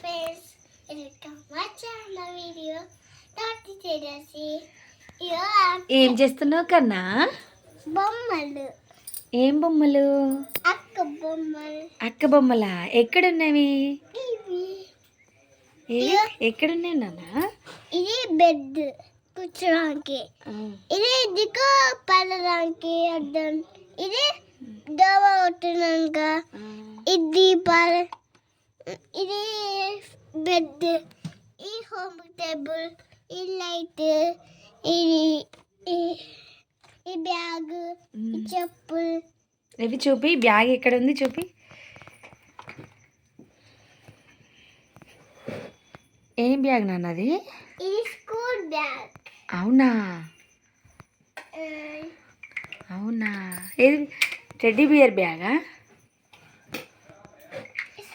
Friends, welcome my channel video. టాటి చేసి ఏం చేస్తున్నావు కన్నా? బొమ్మలు. ఏం బొమ్మలు? అక్క బొమ్మలు. అక్క బొమ్మలా? ఎక్కడున్నవి? ఇవి ఎక్కడున్నాయి నాన్న? ఇది బెడ్ కూర్చోడానికి, ఇది దిక్కు పడడానికి అడ్డం, ఇది దోమ కొట్టినాక, ఇది ఇది బెడ్, ఈ హోమ్ టేబుల్, ఈ లైట్, ఇది ఈ బ్యాగ్, ఈ చెప్పులు. ఇవి చూపి. బ్యాగ్ ఎక్కడ ఉంది చూపి. ఏం బ్యాగ్ నాన్న అది? ఇది స్కూల్ బ్యాగ్. అవునా? అవునా? ఏది టెడ్డీ బియర్ బ్యాగా?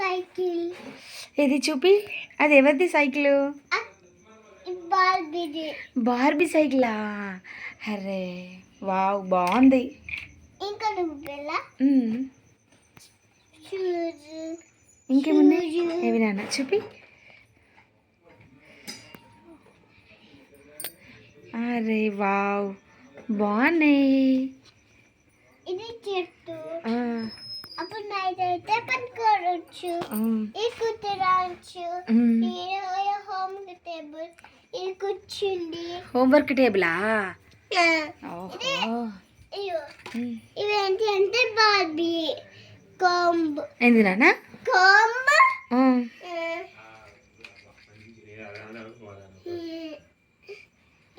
సైకిల్. ఏది చూపి. అది ఎవరిది సైకిల్? బార్బీది. బార్బీ సైకిలా? అరే వావ్, బాగుంది. ఇంకా నువ్వులా షూస్. ఇంకేమున్నాయి? ఏవి నాన్న చూపి. అరే వావ్, బాగున్నాయి. ఇది చెట్టు. అప్పుడు నైట్ అయితే పనుకోవచ్చు, ఇది కూర్చోవచ్చు, ఇది హోమ్ టేబుల్, ఇది కూర్చుంది. హోంవర్క్ టేబులా? ఇవేంటి అంటే బార్బీ కాంబ్. ఏంది నాన్న? కాంబ్.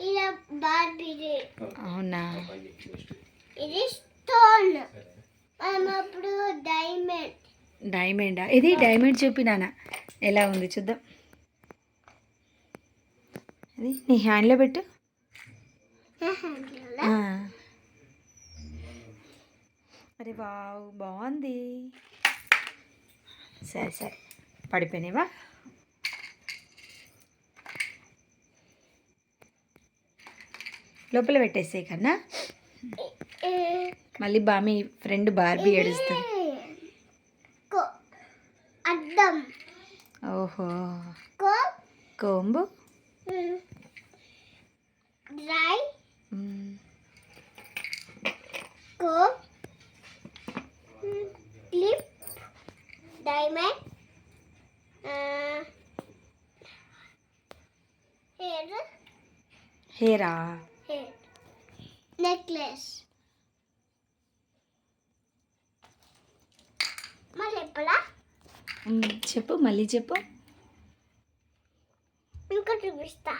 ఇలా బార్బీది. అవునా? ఇది స్టోన్. మనం అప్పుడు డైమండ్. డైమండా? ఇది డైమండ్ చూపి నాన్న, ఎలా ఉంది చూద్దాం. అది నీ హ్యాండ్లో పెట్టు. అరే వావ్, బాగుంది. సరే సరే, పడిపోయినావా? లోపల పెట్టేసే కన్నా, మళ్ళీ మీ ఫ్రెండ్ బార్బీ ఏడుస్తుంది. అద్దం. ఓహో, comb. Dry comb, clip, diamond, హెయిరా? Hair, necklace. మళ్ళీ ఎప్పుడా చెప్పు, మళ్ళీ చెప్పు. ఇంకా చూపిస్తా.